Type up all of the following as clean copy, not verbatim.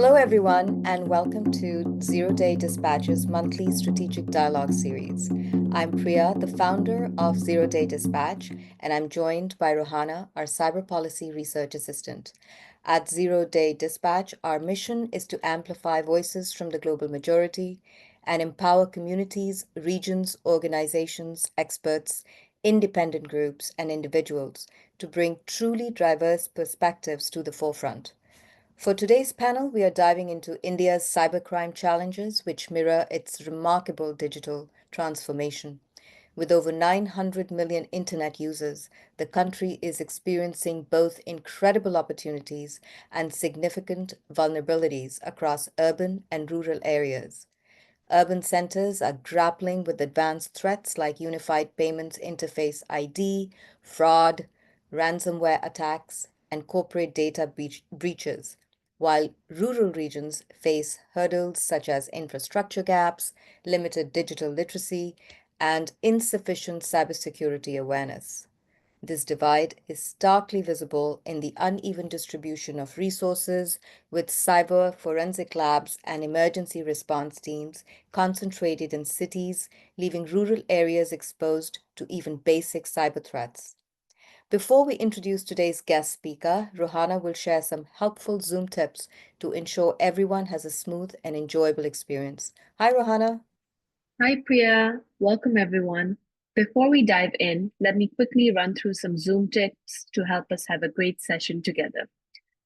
Hello, everyone, and welcome to Zero Day Dispatch's monthly strategic dialogue series. I'm Priya, the founder of Zero Day Dispatch, and I'm joined by Rohana, our cyber policy research assistant. At Zero Day Dispatch, our mission is to amplify voices from the global majority and empower communities, regions, organizations, experts, independent groups, and individuals to bring truly diverse perspectives to the forefront. For today's panel, we are diving into India's cybercrime challenges, which mirror its remarkable digital transformation. With over 900 million internet users, the country is experiencing both incredible opportunities and significant vulnerabilities across urban and rural areas. Urban centers are grappling with advanced threats like Unified Payments Interface ID, fraud, ransomware attacks, and corporate data breaches, while rural regions face hurdles such as infrastructure gaps, limited digital literacy, and insufficient cybersecurity awareness. This divide is starkly visible in the uneven distribution of resources, with cyber forensic labs and emergency response teams concentrated in cities, leaving rural areas exposed to even basic cyber threats. Before we introduce today's guest speaker, Rohana will share some helpful Zoom tips to ensure everyone has a smooth and enjoyable experience. Hi, Rohana. Hi, Priya. Welcome, everyone. Before we dive in, let me quickly run through some Zoom tips to help us have a great session together.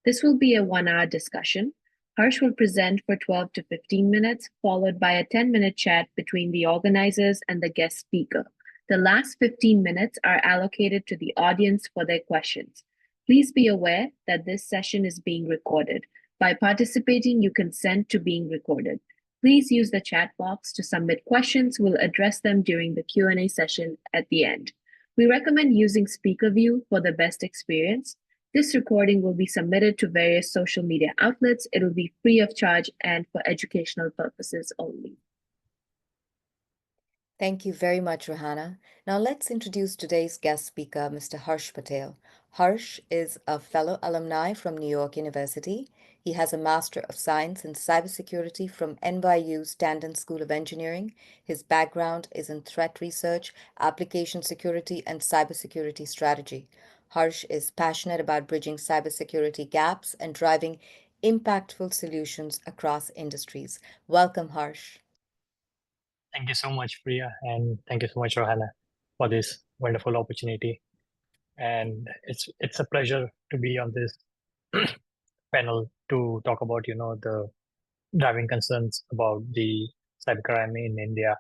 This will be a 1 hour discussion. Harsh will present for 12 to 15 minutes, followed by a 10-minute chat between the organizers and the guest speaker. The last 15 minutes are allocated to the audience for their questions. Please be aware that this session is being recorded. By participating, you consent to being recorded. Please use the chat box to submit questions. We'll address them during the Q&A session at the end. We recommend using Speaker View for the best experience. This recording will be submitted to various social media outlets. It'll be free of charge and for educational purposes only. Thank you very much, Rohana. Now let's introduce today's guest speaker, Mr. Harsh Patel. Harsh is a fellow alumni from New York University. He has a Master of Science in Cybersecurity from NYU Standen School of Engineering. His background is in threat research, application security, and cybersecurity strategy. Harsh is passionate about bridging cybersecurity gaps and driving impactful solutions across industries. Welcome, Harsh. Thank you so much, Priya, and thank you so much, Rohana, for this wonderful opportunity. And it's a pleasure to be on this panel to talk about, the driving concerns about the cybercrime in India.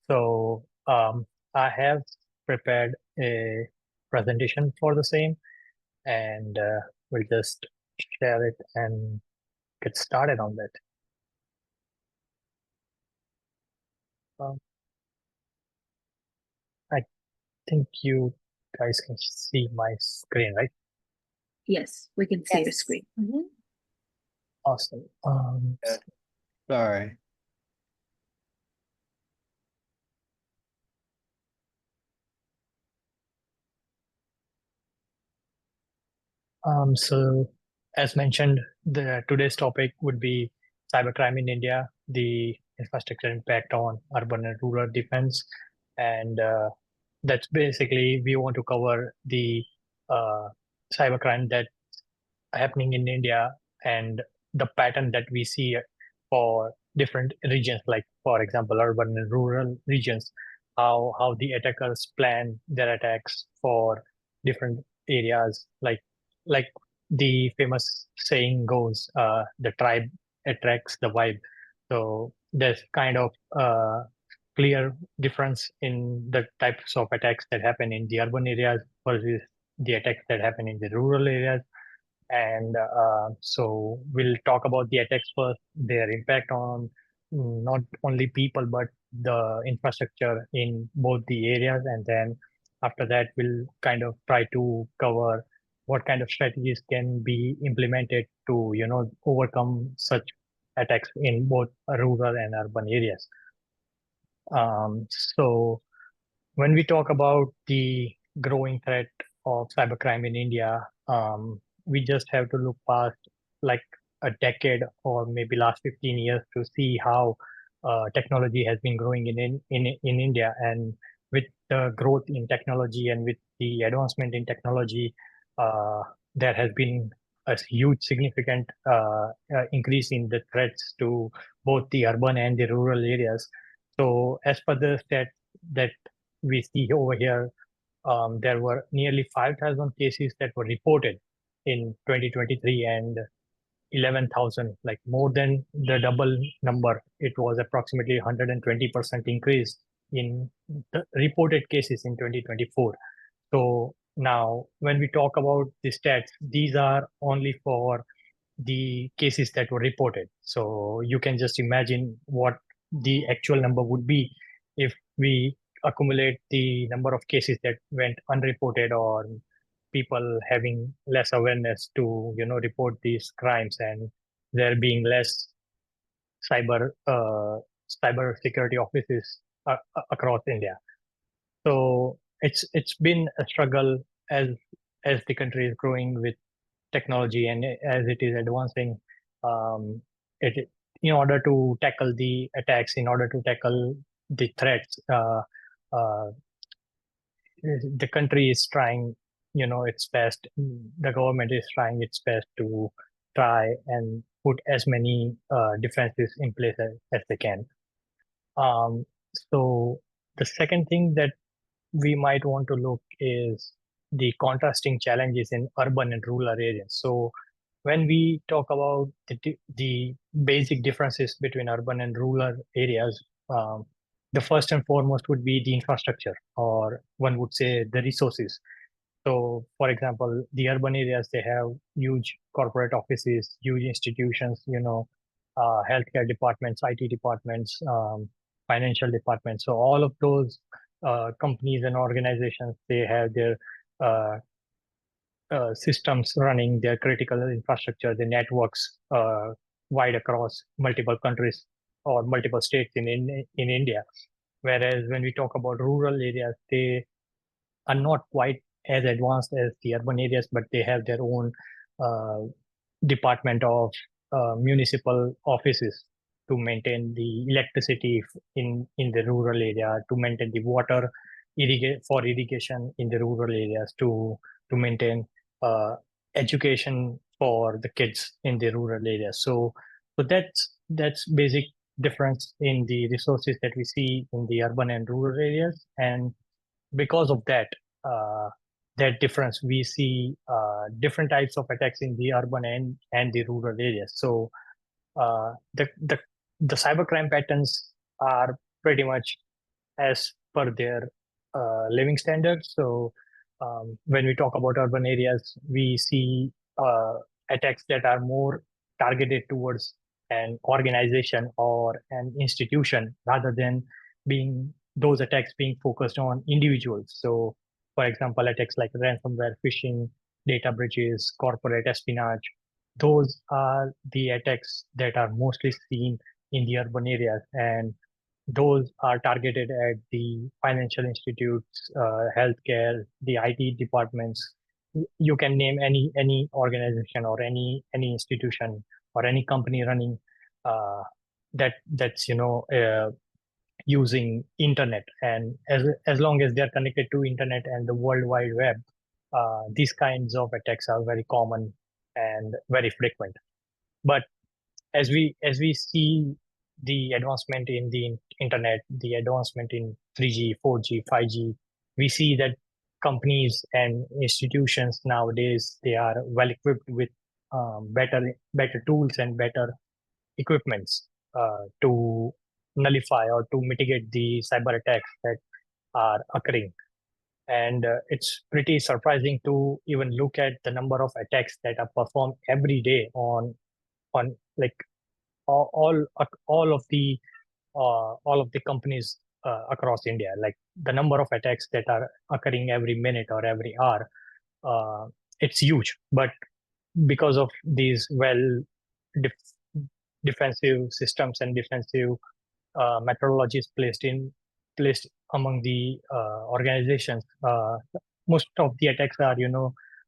So I have prepared a presentation for the same, and we'll just share it and get started on that. Um, I think you guys can see my screen, right? Yes, we can see your Yes. screen. Awesome. Sorry. So as mentioned, today's topic would be cybercrime in India, the infrastructure impact on urban and rural defense, and that's basically we want to cover the uh, cybercrime that's happening in India and the pattern that we see for different regions, like for example, urban and rural regions, how the attackers plan their attacks for different areas, like the famous saying goes, the tribe attracts the vibe. So there's kind of clear difference in the types of attacks that happen in the urban areas versus the attacks that happen in the rural areas. And so we'll talk about the attacks first, their impact on not only people, but the infrastructure in both the areas. And then after that, we'll kind of try to cover what kind of strategies can be implemented to, overcome such attacks in both rural and urban areas. So when we talk about the growing threat of cybercrime in India, we just have to look past like a decade or maybe last 15 years to see how technology has been growing in India. And with the growth in technology and with the advancement in technology, there has been a huge significant increase in the threats to both the urban and the rural areas. So as per the stat that we see over here, there were nearly 5,000 cases that were reported in 2023 and 11,000, like more than the double number. It was approximately 120% increase in the reported cases in 2024. So now, when we talk about the stats, these are only for the cases that were reported. So you can just imagine what the actual number would be if we accumulate the number of cases that went unreported, or people having less awareness to report these crimes, and there being less cyber cyber security offices across India. So it's been a struggle as the country is growing with technology and as it is advancing. Um, it In order to tackle the attacks, in order to tackle the threats, uh, the country is trying, its best. The government is trying its best to try and put as many defenses in place as they can. Um, so the second thing that we might want to look is the contrasting challenges in urban and rural areas. So when we talk about the basic differences between urban and rural areas, the first and foremost would be the infrastructure, or one would say the resources. So, for example, the urban areas, they have huge corporate offices, huge institutions, healthcare departments, IT departments, financial departments. So all of those companies and organizations, they have their uh, systems running, their critical infrastructure, the networks wide across multiple countries or multiple states in India. Whereas when we talk about rural areas, they are not quite as advanced as the urban areas, but they have their own uh, department of municipal offices to maintain the electricity in the rural area, to maintain the water for irrigation in the rural areas, to maintain uh, education for the kids in the rural areas. So that's basic difference in the resources that we see in the urban and rural areas. And because of that, uh, that difference, we see different types of attacks in the urban and the rural areas. So uh, the the the cybercrime patterns are pretty much as per their living standards. So when we talk about urban areas, we see attacks that are more targeted towards an organization or an institution, rather than being those attacks being focused on individuals. So, for example, attacks like ransomware, phishing, data breaches, corporate espionage, those are the attacks that are mostly seen in the urban areas, and those are targeted at the financial institutes, healthcare, the IT departments. You can name any organization or any institution or any company running uh, that's using internet, and as long as they're connected to internet and the world wide web, these kinds of attacks are very common and very frequent. But as we see the advancement in the internet, the advancement in 3G, 4G, 5G, we see that companies and institutions nowadays, they are well equipped with better tools and better equipments to nullify or to mitigate the cyber attacks that are occurring. And it's pretty surprising to even look at the number of attacks that are performed every day on like all of the companies across India. Like the number of attacks that are occurring every minute or every hour, uh, it's huge. But because of these def- defensive systems and defensive methodologies placed among the organizations, most of the attacks are,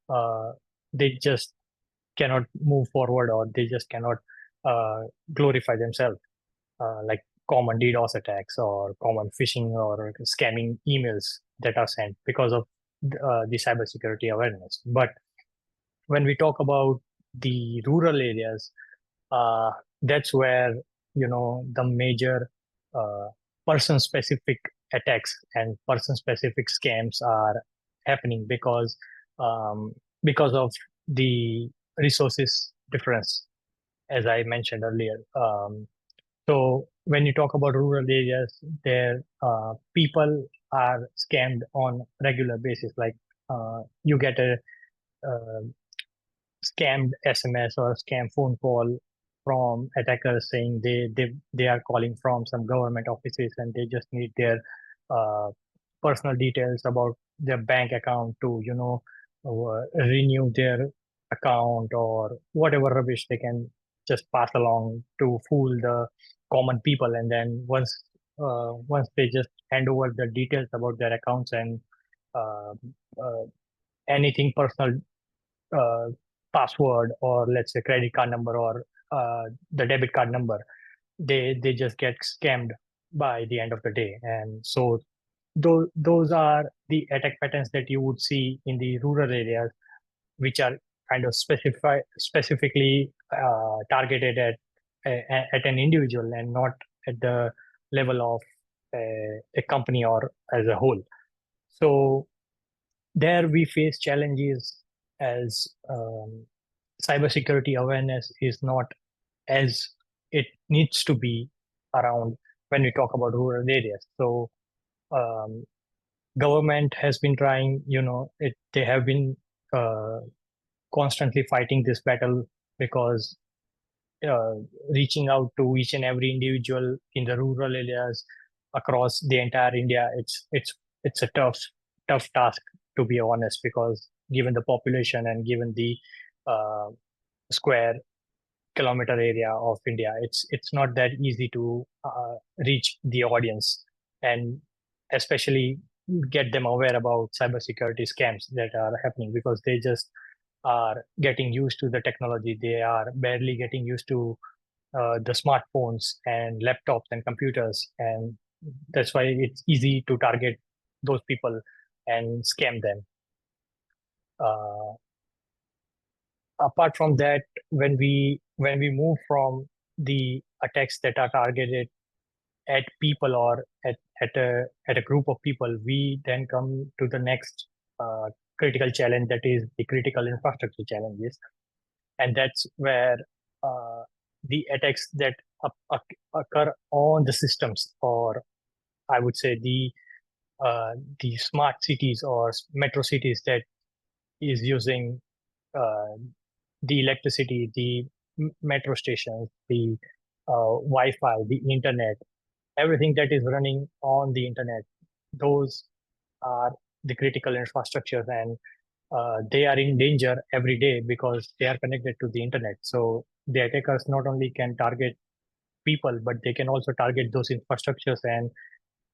uh, they just cannot move forward, or they just cannot glorify themselves, like common DDoS attacks or common phishing or scamming emails that are sent because of the cybersecurity awareness. But when we talk about the rural areas, uh, that's where the major uh, person-specific attacks and person-specific scams are happening um, because of the resources difference, as I mentioned earlier. So when you talk about rural areas, there people are scammed on regular basis. Like you get a uh, scammed SMS or scam phone call from attackers saying they are calling from some government offices and they just need their uh, personal details about their bank account to renew their account or whatever rubbish they can just pass along to fool the common people. And then once they just hand over the details about their accounts and uh, uh, anything personal, uh, password, or let's say credit card number, or the debit card number, they just get scammed by the end of the day. And so those are the attack patterns that you would see in the rural areas, which are kind of specifically targeted at an individual and not at the level of a company or as a whole. So there we face challenges as cybersecurity awareness is not as it needs to be around when we talk about rural areas. So um, government has been trying, they have been uh, constantly fighting this battle because uh, reaching out to each and every individual in the rural areas across the entire India, it's a tough task, to be honest, because given the population and given the uh, square kilometer area of India, it's not that easy to reach the audience and especially get them aware about cybersecurity scams that are happening, because they just are getting used to the technology. They are barely getting used to the smartphones and laptops and computers, and that's why it's easy to target those people and scam them. Uh, Apart from that, when we move from the attacks that are targeted at people or at a group of people, we then come to the next critical challenge, that is the critical infrastructure challenges. And that's where uh, the attacks that occur on the systems, or I would say the smart cities or metro cities that is using uh, the electricity, the metro stations, the Wi-Fi, the internet, everything that is running on the internet. Those are the critical infrastructures, and they are in danger every day because they are connected to the internet. So the attackers not only can target people, but they can also target those infrastructures and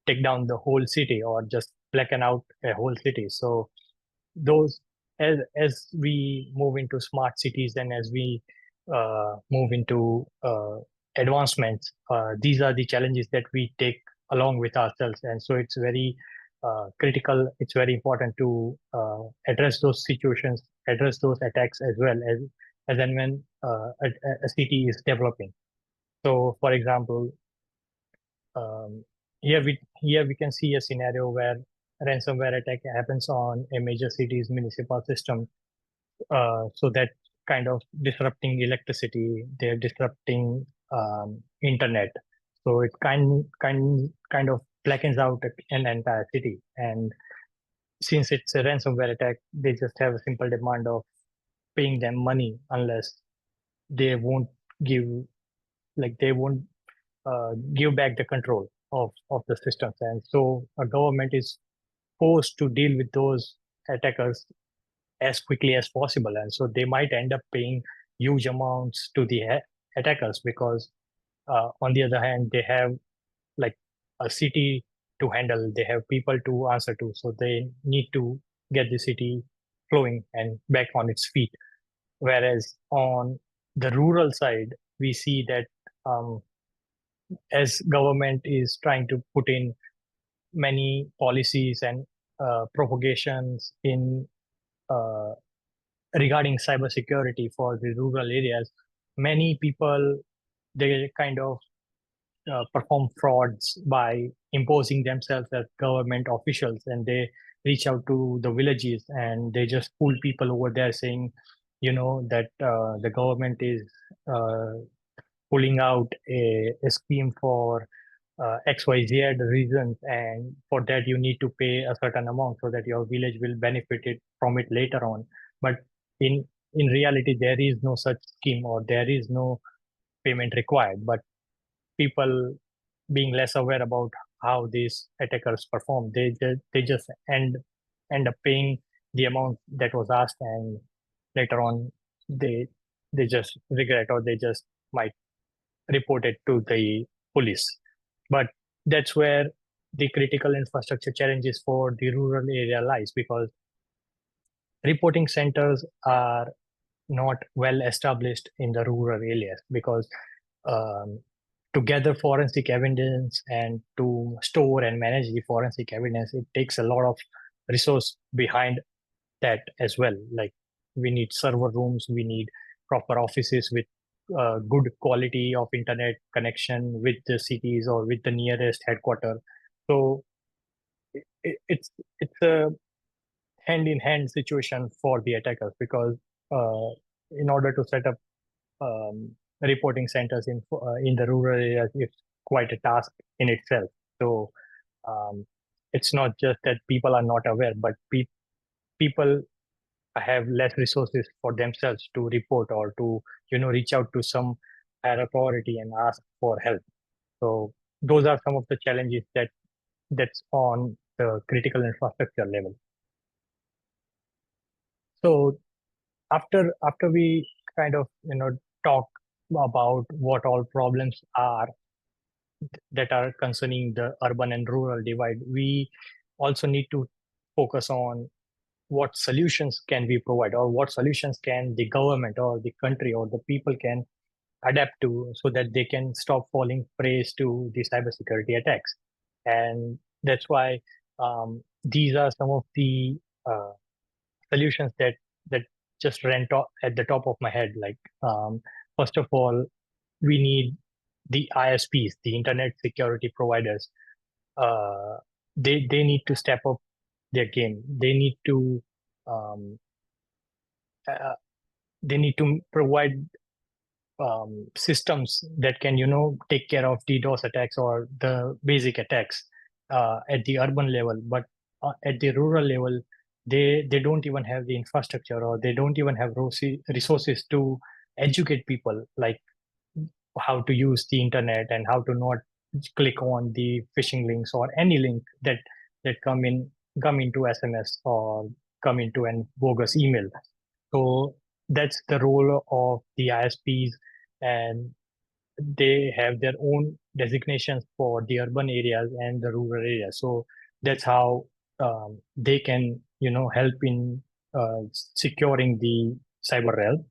take down the whole city or just blacken out a whole city. So those, as we move into smart cities and as we move into advancements, these are the challenges that we take along with ourselves. And so it's very critical, it's very important to address those situations, address those attacks as and when a city is developing. So for example, um, here we can see a scenario where ransomware attack happens on a major city's municipal system. So that kind of disrupting electricity, they're disrupting internet. So it kind of blackens out an entire city. And since it's a ransomware attack, they just have a simple demand of paying them money unless they won't give they won't give back the control of the systems. And so a government is forced to deal with those attackers as quickly as possible. And so they might end up paying huge amounts to the attackers because, on the other hand, they have like a city to handle, they have people to answer to. So they need to get the city flowing and back on its feet. Whereas on the rural side, we see that as government is trying to put in many policies and propagations in uh, regarding cybersecurity for the rural areas, many people they kind of perform frauds by imposing themselves as government officials, and they reach out to the villages and they just pull people over there saying, that the government is uh, pulling out a scheme for XYZ reasons, and for that you need to pay a certain amount so that your village will benefit it from it later on. But in in reality, there is no such scheme or there is no payment required. But people being less aware about how these attackers perform, they just end up paying the amount that was asked, and later on they just regret or they just might report it to the police. But that's where the critical infrastructure challenges for the rural area lies, because reporting centers are not well established in the rural areas, because um, to gather forensic evidence and to store and manage the forensic evidence, it takes a lot of resource behind that as well. Like, we need server rooms, we need proper offices with good quality of internet connection with the cities or with the nearest headquarter. So it's a hand in hand situation for the attackers, because uh, in order to set up reporting centers in the rural areas, it's quite a task in itself. So um, it's not just that people are not aware, but people have less resources for themselves to report or to reach out to some higher authority and ask for help. So those are some of the challenges that's on the critical infrastructure level. So after we kind of talk about what all problems are that are concerning the urban and rural divide, we also need to focus on what solutions can we provide, or what solutions can the government or the country or the people can adapt to, so that they can stop falling prey to the cybersecurity attacks. And that's why these are some of the uh, solutions that just ran at the top of my head. Like, first of all, we need the ISPs, the internet security providers. They need to step up their game. Um, uh, they need to provide systems that can take care of DDoS attacks or the basic attacks at the urban level. But at the rural level, they don't even have the infrastructure, or they don't even have resources to educate people, like how to use the internet and how to not click on the phishing links or any link that come into SMS or come into an bogus email. So that's the role of the ISPs, and they have their own designations for the urban areas and the rural areas. So that's how they can help in securing the cyber realm.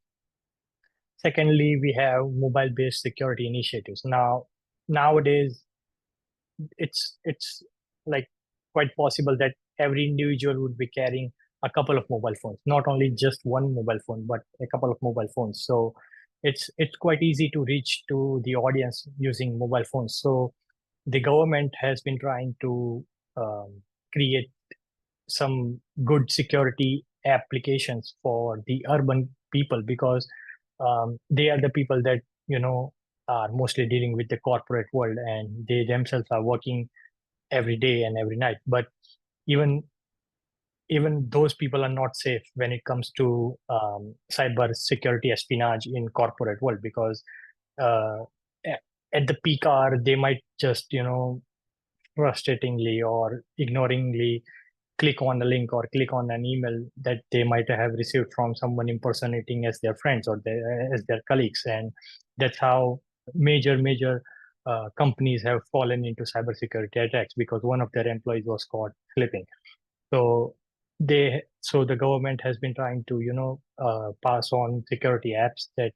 Secondly, we have mobile-based security initiatives. Nowadays, it's like quite possible that every individual would be carrying a couple of mobile phones, not only just one mobile phone, but a couple of mobile phones. So it's quite easy to reach to the audience using mobile phones. So the government has been trying to create some good security applications for the urban people, because they are the people that are mostly dealing with the corporate world, and they themselves are working every day and every night. But even even those people are not safe when it comes to cyber security espionage in corporate world, because uh, at the peak hour they might just frustratingly or ignoringly click on a link or click on an email that they might have received from someone impersonating as their friends or as their colleagues. And that's how major companies have fallen into cybersecurity attacks, because one of their employees was caught slipping. So so the government has been trying to pass on security apps that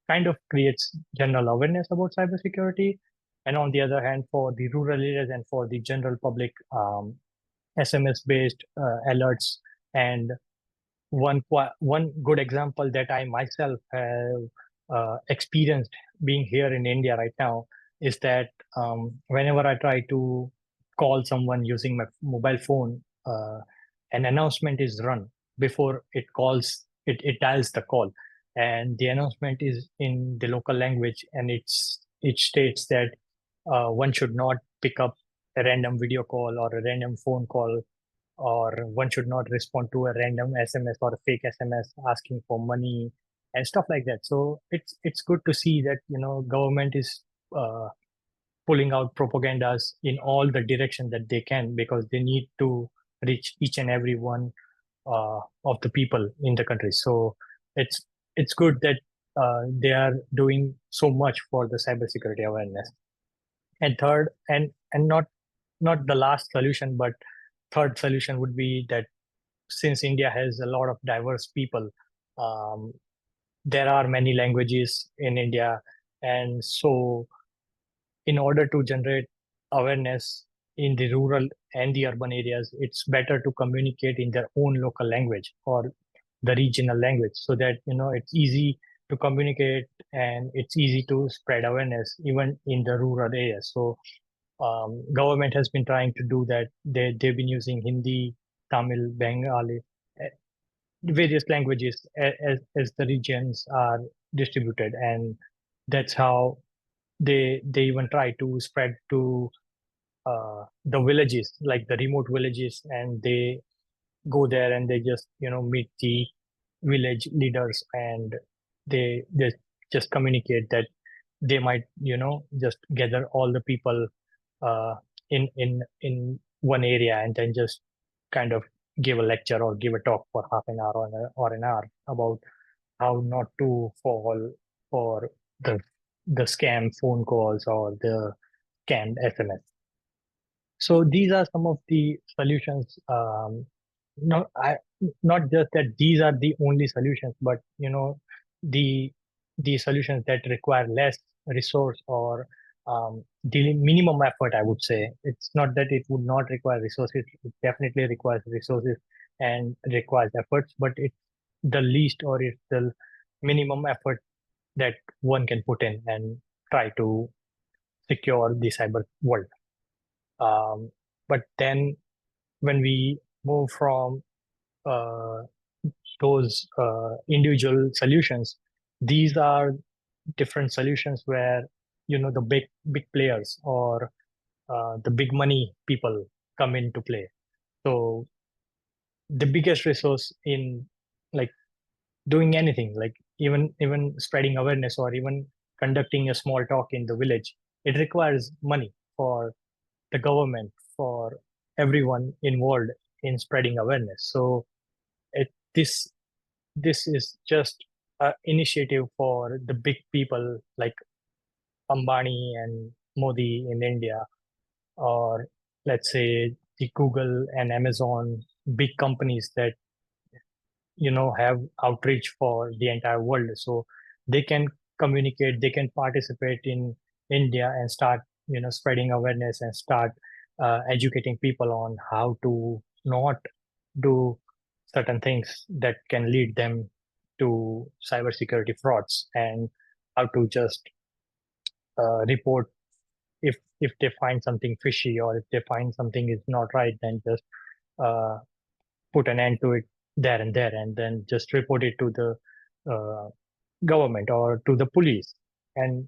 kind of creates general awareness about cybersecurity, and on the other hand, for the rural areas and for the general public, SMS based alerts. And one good example that I myself have experienced being here in India right now is that whenever I try to call someone using my mobile phone, an announcement is run before it dials the call, and the announcement is in the local language, and it states that one should not pick up a random video call or a random phone call, or one should not respond to a random SMS or a fake SMS asking for money and stuff like that. So it's good to see that government is uh, pulling out propagandas in all the direction that they can, because they need to reach each and every one of the people in the country. So it's good that they are doing so much for the cybersecurity awareness. And third, and not the last solution, but third solution would be that since India has a lot of diverse people, um, there are many languages in India, and so in order to generate awareness in the rural and the urban areas, it's better to communicate in their own local language or the regional language, so that it's easy to communicate and it's easy to spread awareness even in the rural areas. So government has been trying to do that. They've been using Hindi, Tamil, Bengali, various languages as the regions are distributed, and that's how they even try to spread to the villages, like the remote villages, and they go there and they just meet the village leaders, and they just communicate that they might just gather all the people uh, in one area, and then just kind of give a lecture or give a talk for half an hour or an hour about how not to fall for the the scam phone calls or the scam SMS. So these are some of the solutions. Not I, not just that these are the only solutions, but the the solutions that require less resource, or the minimum effort. I would say it's not that it would not require resources. It definitely requires resources and requires efforts, but it's the least, or it's the minimum effort that one can put in and try to secure the cyber world. But then when we move from uh, those individual solutions, these are different solutions where the big players or the big money people come into play. So the biggest resource in, like, doing anything, like even spreading awareness or even conducting a small talk in the village, it requires money for the government, for everyone involved in spreading awareness. So it this is just an initiative for the big people like Ambani and Modi in India, or let's say the Google and Amazon, big companies that have outreach for the entire world. So they can communicate, they can participate in India and start spreading awareness and start educating people on how to not do certain things that can lead them to cybersecurity frauds, and how to just report if they find something fishy, or if they find something is not right, then just uh, put an end to it there and there, and then just report it to the uh, government or to the police, and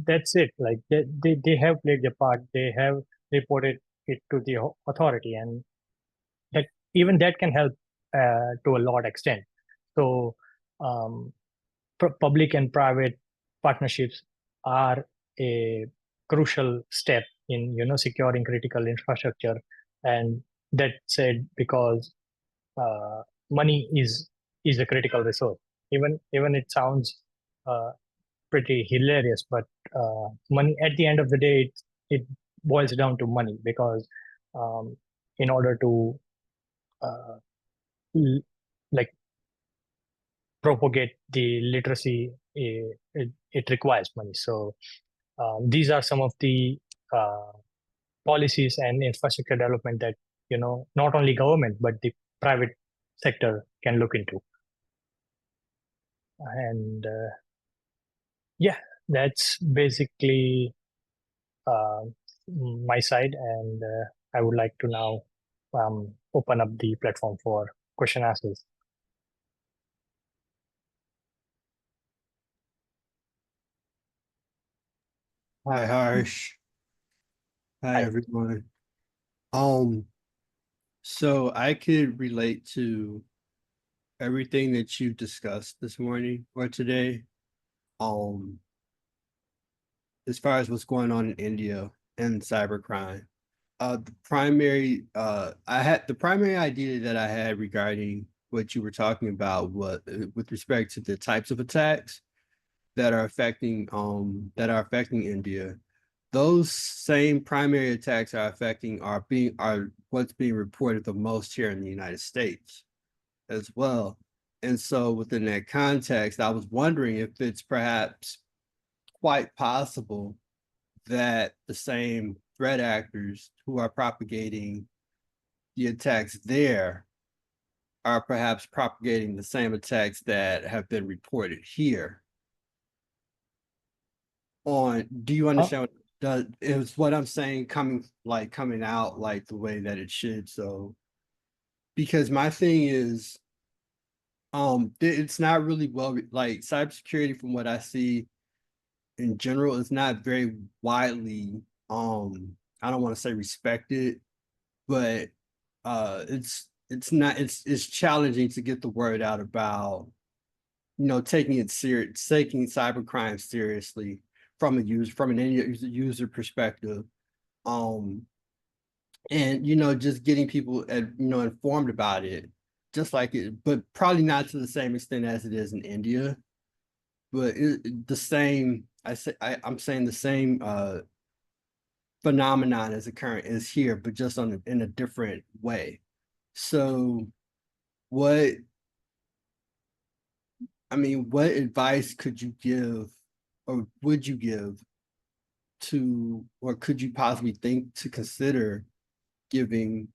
that's it. Like they have played their part, they have reported it to the authority, and that even that can help to a lot extent. So um, public and private partnerships are a crucial step in securing critical infrastructure. And that said, because uh, money is a critical resource. Even it sounds uh, pretty hilarious, but money, at the end of the day, it boils down to money, because um, in order to uh, like propagate the literacy, it requires money. So these are some of the policies and infrastructure development that not only government but the private sector can look into. And yeah, that's basically uh, my side. And I would like to now open up the platform for question answers. Hi, Harsh. Hi, Hi. everyone. So I could relate to everything that you discussed this morning or today. Um, as far as what's going on in India and cybercrime. The primary idea that I had regarding what you were talking about was with respect to the types of attacks that are affecting India. Those same primary attacks are what's being reported the most here in the United States as well. And so within that context, I was wondering if it's perhaps quite possible that the same threat actors who are propagating the attacks there are perhaps propagating the same attacks that have been reported here. Do you understand what I'm saying coming out like the way that it should? So because my thing is it's not really like cybersecurity from what I see in general is not very widely I don't want to say respected, but it's challenging to get the word out about taking cybercrime seriously from an end user perspective, um and just getting people informed about it, just like it, but probably not to the same extent as it is in India, but the same I'm saying the same phenomenon as occurring is here, but just in a different way. So what what advice could you give or would you give to, or could you possibly think to consider giving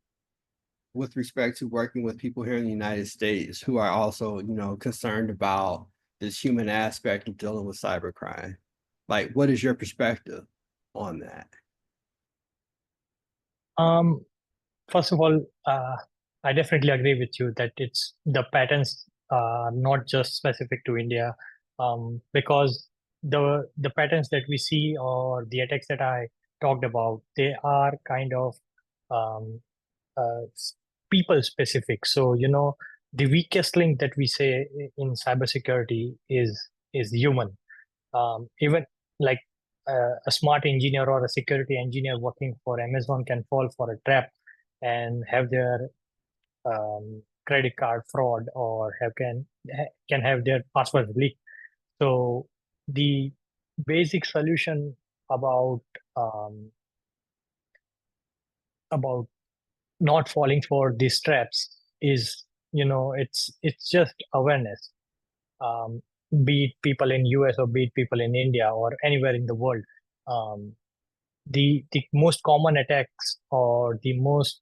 with respect to working with people here in the United States who are also, concerned about this human aspect of dealing with cybercrime? Like, what is your perspective on that? First of all, I definitely agree with you that it's the patterns are not just specific to India, because the patterns that we see or the attacks that I talked about, they are kind of um, people specific. So the weakest link that we say in cybersecurity is human. Even like a smart engineer or a security engineer working for Amazon can fall for a trap and have their credit card fraud or can have their passwords leaked. So the basic solution about um, about not falling for these traps is it's just awareness. Be it people in US or be it people in India or anywhere in the world. Um, the most common attacks or the most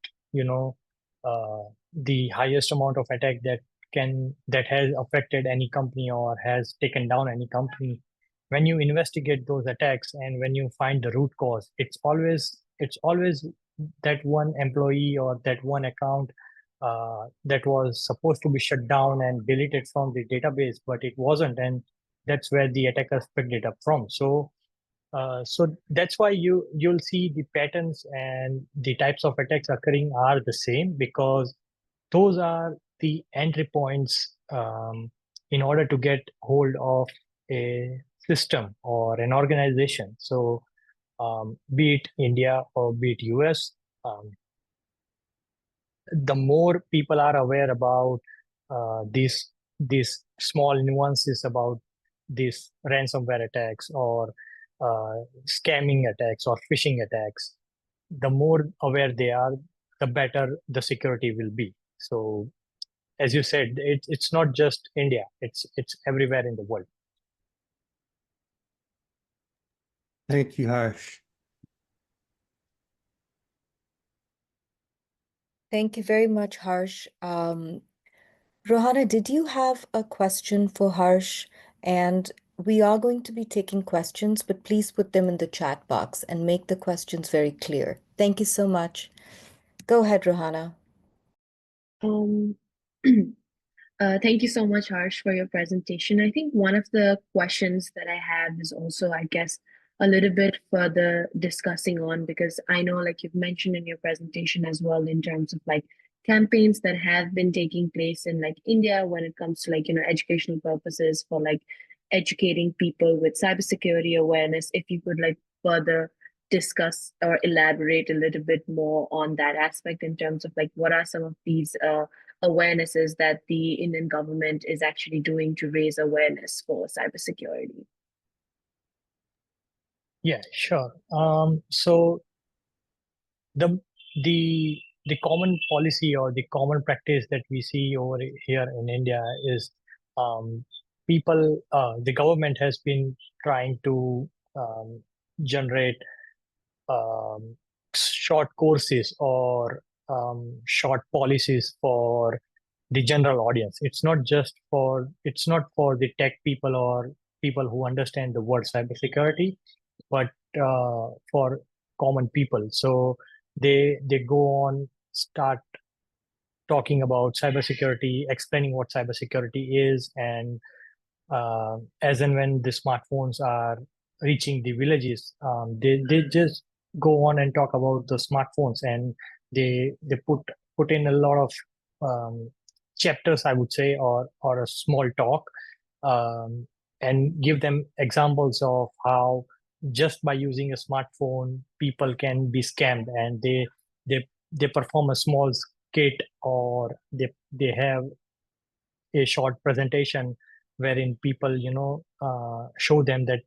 the highest amount of attack that has affected any company or has taken down any company, when you investigate those attacks and when you find the root cause, it's always that one employee or that one account that was supposed to be shut down and deleted from the database, but it wasn't, and that's where the attackers picked it up from. So that's why you'll see the patterns and the types of attacks occurring are the same, because those are the entry points in order to get hold of a system or an organization. So be it India or be it US, um, the more people are aware about these small nuances about these ransomware attacks or scamming attacks or phishing attacks, the more aware they are, the better the security will be. So as you said, it's not just India, it's everywhere in the world. Thank you, Harsh. Thank you very much, Harsh. Rohana, did you have a question for Harsh? And we are going to be taking questions, but please put them in the chat box and make the questions very clear. Thank you so much. Go ahead, Rohana. Um, Thank you so much, Harsh, for your presentation. I think one of the questions that I have is also, I guess, a little bit further discussing on, because I know, like you've mentioned in your presentation as well, in terms of like campaigns that have been taking place in like India when it comes to like, educational purposes for like educating people with cybersecurity awareness. If you could like further discuss or elaborate a little bit more on that aspect in terms of like what are some of these awarenesses that the Indian government is actually doing to raise awareness for cybersecurity. Yeah, sure. So the the common policy or the common practice that we see over here in India is the government has been trying to generate um, short courses or short policies for the general audience. It's not for the tech people or people who understand the word cybersecurity, but for common people. So they go on, start talking about cybersecurity, explaining what cybersecurity is, and as and when the smartphones are reaching the villages, they just go on and talk about the smartphones, and they put in a lot of chapters, I would say, or a small talk, um, and give them examples of how just by using a smartphone people can be scammed, and they perform a small skit, or they have a short presentation wherein people show them that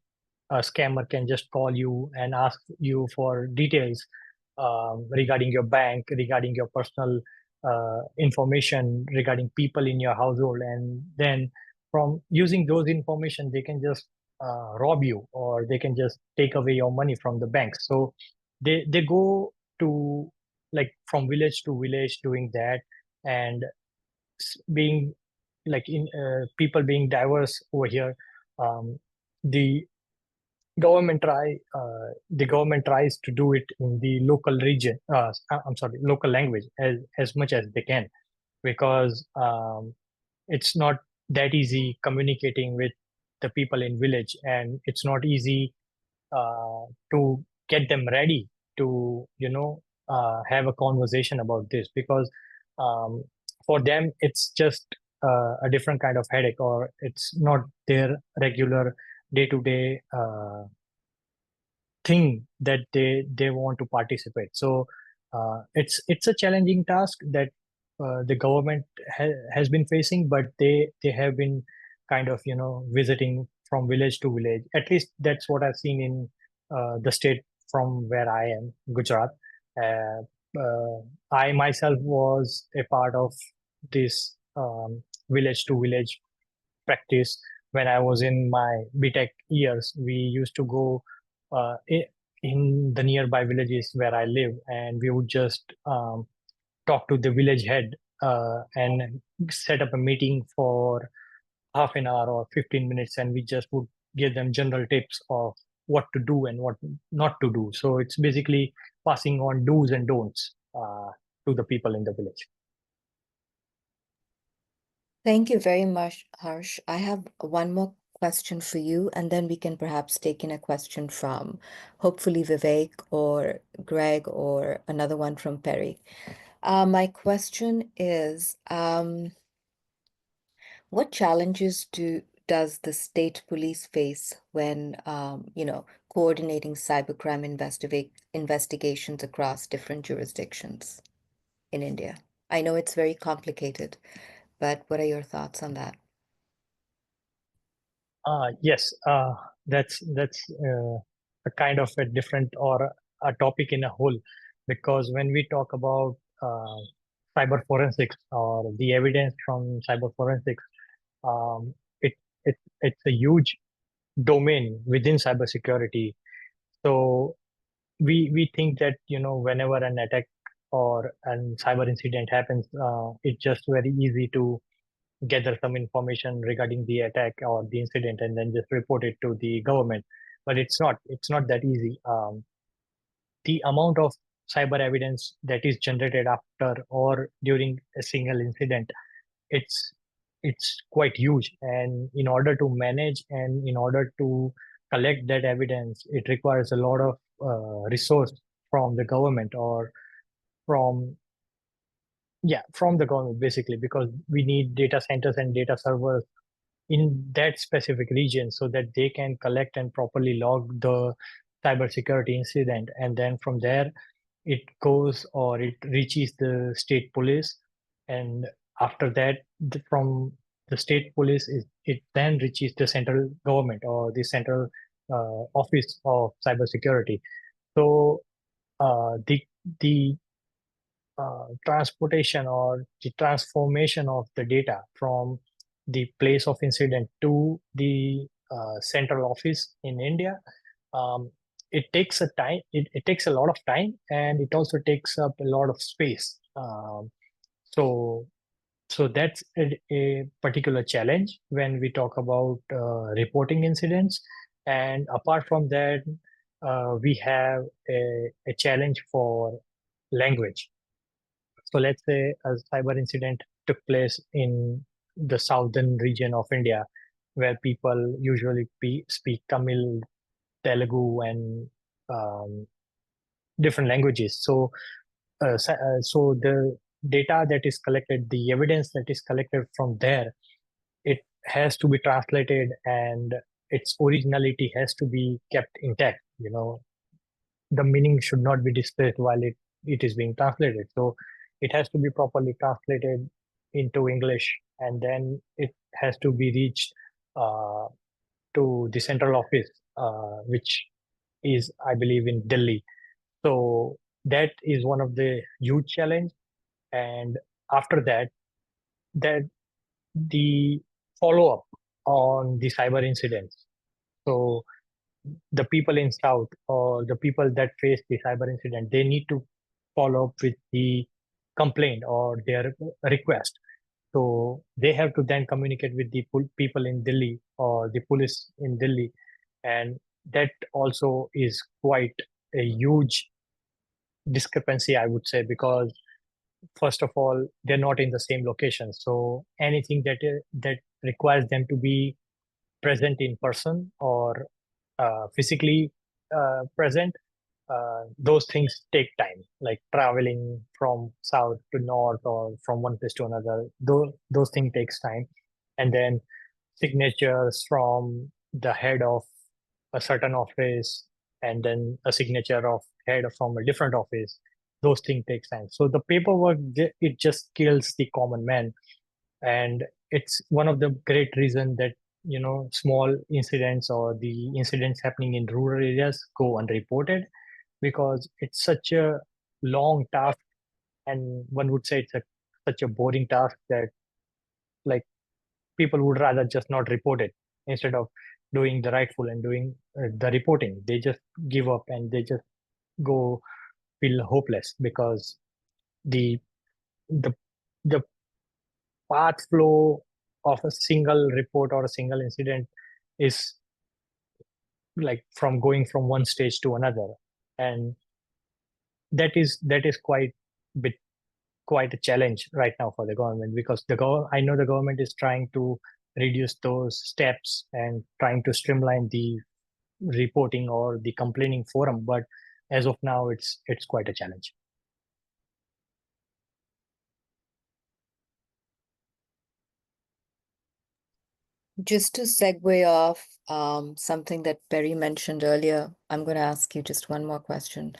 a scammer can just call you and ask you for details regarding your bank, regarding your personal information, regarding people in your household, and then from using those information they can just rob you, or they can just take away your money from the bank. So they go to, like, from village to village doing that, and being like in people being diverse over here. Um, the the government tries to do it in the local region, I'm sorry, local language, as much as they can, because it's not that easy communicating with the people in village, and it's not easy to get them ready to have a conversation about this, because um, for them it's just a different kind of headache, or it's not their regular day-to-day thing that they want to participate. So it's a challenging task that the government has been facing, but they have been kind of visiting from village to village. At least that's what I've seen in the state from where I am, Gujarat. uh, I myself was a part of this village to village practice. When I was in my BTech years, we used to go in the nearby villages where I live, and we would just talk to the village head and set up a meeting for half an hour or 15 minutes, and we just would give them general tips of what to do and what not to do. So it's basically passing on do's and don'ts to the people in the village. Thank you very much, Harsh. I have one more question for you, and then we can perhaps take in a question from hopefully Vivek or Greg or another one from Perry. My question is, what challenges does the state police face when, coordinating cybercrime investigations across different jurisdictions in India? I know it's very complicated, but what are your thoughts on that? Yes, that's a kind of a different or a topic in a whole, because when we talk about cyber forensics or the evidence from cyber forensics, um, it, it's a huge domain within cybersecurity. So we think that whenever an attack or an cyber incident happens, it's just very easy to gather some information regarding the attack or the incident and then just report it to the government. But it's not that easy. The amount of cyber evidence that is generated after or during a single incident, it's it's quite huge, and in order to manage and in order to collect that evidence, it requires a lot of resource from the government or from from the government, basically, because we need data centers and data servers in that specific region so that they can collect and properly log the cybersecurity incident. And then from there, it goes or it reaches the state police. And after that, from the state police, it then reaches the central government or the central office of cybersecurity. So the transportation or the transformation of the data from the place of incident to the central office in India, um, it takes a time. It takes a lot of time, and it also takes up a lot of space. So so that's a particular challenge when we talk about reporting incidents. And apart from that, we have a challenge for language. So let's say a cyber incident took place in the southern region of India, where people usually speak Tamil, Telugu, and um, different languages. So the data that is collected, the evidence that is collected from there, it has to be translated, and its originality has to be kept intact. The meaning should not be displaced while it is being translated. So it has to be properly translated into English, and then it has to be reached uh, to the central office, which is, I believe, in Delhi. So that is one of the huge challenge. And after that, that the follow up on the cyber incidents. So the people in South or the people that face the cyber incident, they need to follow up with the complaint or their request. So they have to then communicate with the people in Delhi or the police in Delhi. And that also is quite a huge discrepancy, I would say, because first of all, they're not in the same location. So anything that requires them to be present in person or physically present, those things take time, like traveling from south to north or from one place to another. Those things takes time. And then signatures from the head of a certain office, and then a signature of head from a different office. Those things take time. So the paperwork, it just kills the common man. And it's one of the great reason that small incidents or the incidents happening in rural areas go unreported, because it's such a long task, and one would say it's such a boring task that, like, people would rather just not report it instead of doing the rightful and doing the reporting. They just give up and they just go feel hopeless, because the the the path flow of a single report or a single incident is like from going from one stage to another. And that is quite a challenge right now for the government, because I know the government is trying to reduce those steps and trying to streamline the reporting or the complaining forum, but as of now, it's quite a challenge. Just to segue off something that Perry mentioned earlier, I'm going to ask you just one more question.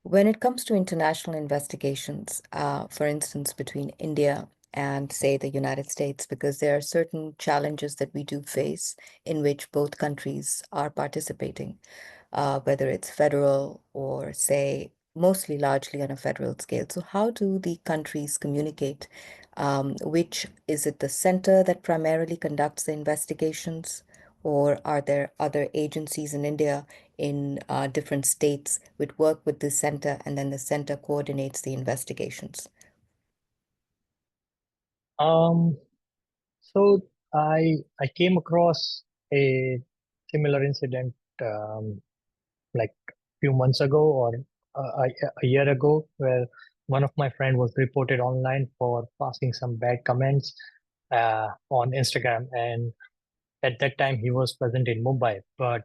When it comes to international investigations, for instance, between India and, say, the United States, because there are certain challenges that we do face in which both countries are participating, whether it's federal or, say, mostly largely on a federal scale. So how do the countries communicate? Which is it the center that primarily conducts the investigations, or are there other agencies in India in different states which work with the center and then the center coordinates the investigations? Um, so I came across a similar incident like few months ago or a year ago, where one of my friend was reported online for passing some bad comments on Instagram, and at that time he was present in Mumbai. But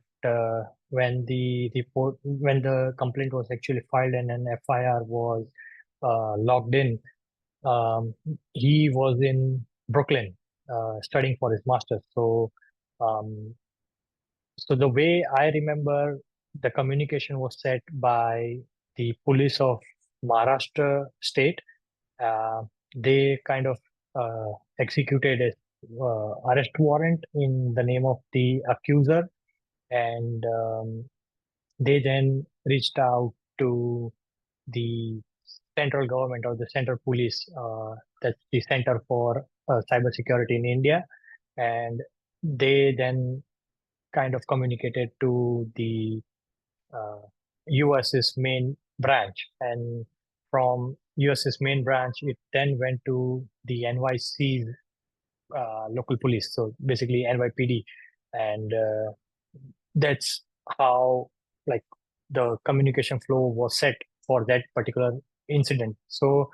when the complaint was actually filed and an FIR was logged in, um, he was in Brooklyn studying for his master's. Um, so the way I remember, the communication was set by the police of Maharashtra state. Uh, they kind of executed a arrest warrant in the name of the accuser, and they then reached out to the central government or the central police, that's the Center for Cybersecurity in India, and they then kind of communicated to the uh, US's main branch, and from US's main branch, it then went to the NYC's local police, so basically NYPD, and that's how like the communication flow was set for that particular incident. So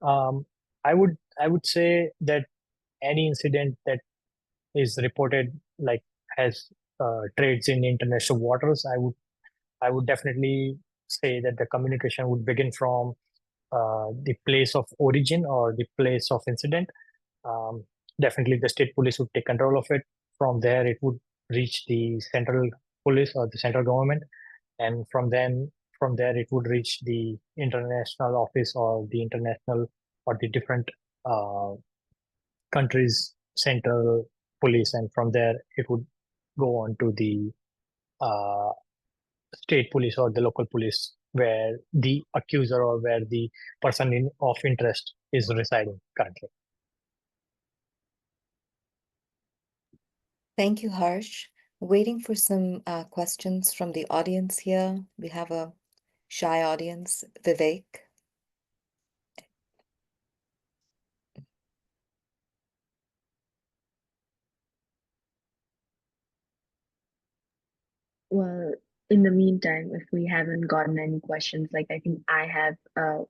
um, I would say that any incident that is reported like has trades in international waters, I would definitely say that the communication would begin from the place of origin or the place of incident. Um, Definitely, the state police would take control of it. From there, it would reach the central police or the central government, and from there, it would reach the international office or the international or the different uh, countries' central police, and from there, it would go on to the uh, state police or the local police where the accuser or where the person of interest is residing currently. Thank you, Harsh. Waiting for some questions from the audience here. We have a shy audience. Vivek. Well, in the meantime, if we haven't gotten any questions, like I think I have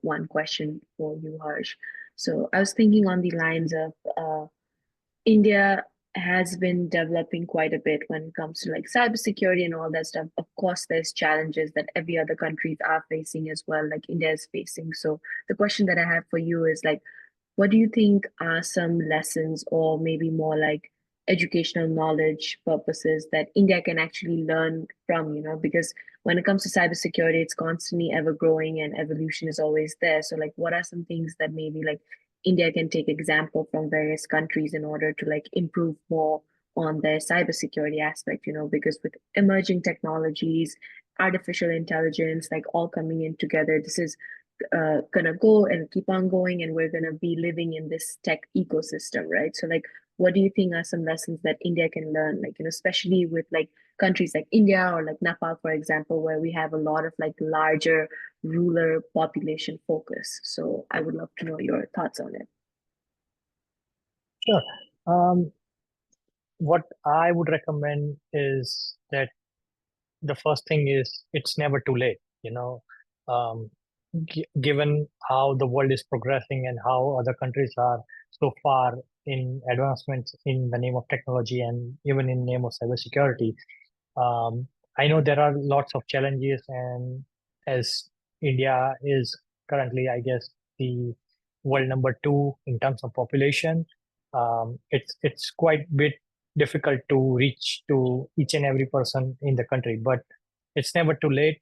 one question for you, Harsh. So I was thinking on the lines of India has been developing quite a bit when it comes to like cybersecurity and all that stuff. Of course, there's challenges that every other countries are facing as well, like India is facing. So the question that I have for you is like, what do you think are some lessons or maybe more like educational knowledge purposes that India can actually learn from, because when it comes to cybersecurity, it's constantly ever growing and evolution is always there. So like what are some things that maybe like India can take example from various countries in order to like improve more on their cybersecurity aspect, because with emerging technologies, artificial intelligence, like all coming in together, this is gonna go and keep on going, and we're gonna be living in this tech ecosystem, right? So like what do you think are some lessons that India can learn, like, especially with like countries like India or like Nepal, for example, where we have a lot of like larger rural population focus. So I would love to know your thoughts on it. Sure. Um, what I would recommend is that the first thing is it's never too late. Um, Given how the world is progressing and how other countries are so far in advancements in the name of technology and even in name of cybersecurity, um, I know there are lots of challenges, and as India is currently, I guess, the world number two in terms of population, it's quite bit difficult to reach to each and every person in the country. But it's never too late.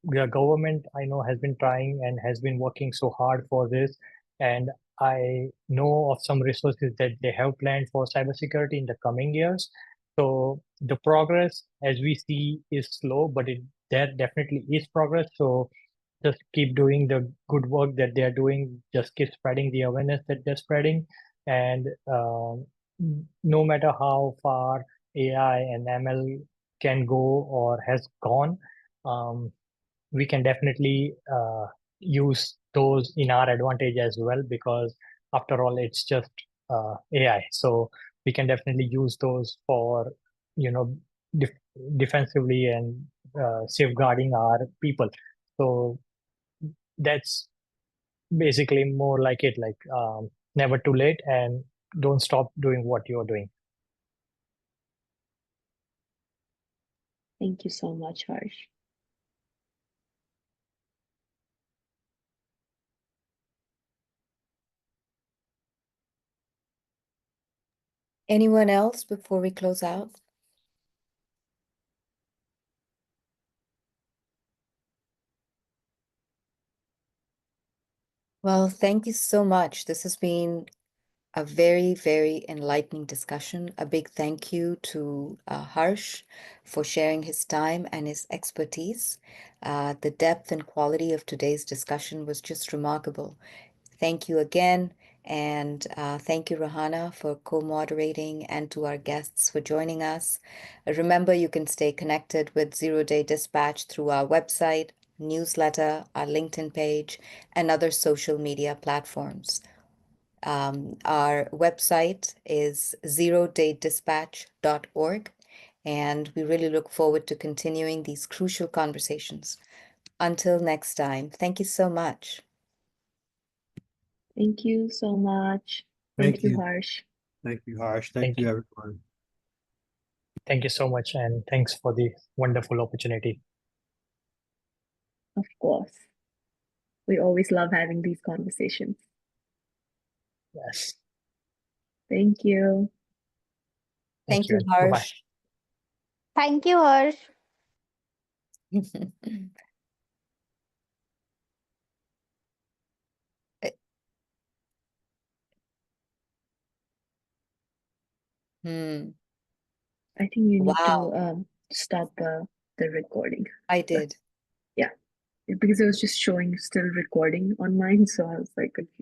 The government, I know, has been trying and has been working so hard for this, and I know of some resources that they have planned for cybersecurity in the coming years. So the progress, as we see, is slow, but there definitely is progress. So just keep doing the good work that they are doing, just keep spreading the awareness that they're spreading. And no matter how far AI and ML can go or has gone, we can definitely use those in our advantage as well, because after all, it's just AI. So we can definitely use those for, def defensively and safeguarding our people. So that's basically more like it, like never too late, and don't stop doing what you're doing. Thank you so much, Harsh. Anyone else before we close out? Well, thank you so much. This has been a very, very enlightening discussion. A big thank you to Harsh for sharing his time and his expertise. The depth and quality of today's discussion was just remarkable. Thank you again. And thank you, Rahana, for co-moderating, and to our guests for joining us. Remember, you can stay connected with Zero Day Dispatch through our website, newsletter, our LinkedIn page, and other social media platforms. Our website is zerodatedispatch.org, and we really look forward to continuing these crucial conversations. Until next time, thank you so much. Thank you so much. Thank Thank you, you. Harsh. Thank you, Harsh. Thank Thank you, you. everyone. Thank you so much, and thanks for the wonderful opportunity. Of course. We always love having these conversations. Yes. Thank you. Thank you, and bye-bye. Harsh. Thank you, Harsh. Hmm. I think you need Wow, to stop the recording. I did. Yeah, because it was just showing still recording on mine, so I was like confused.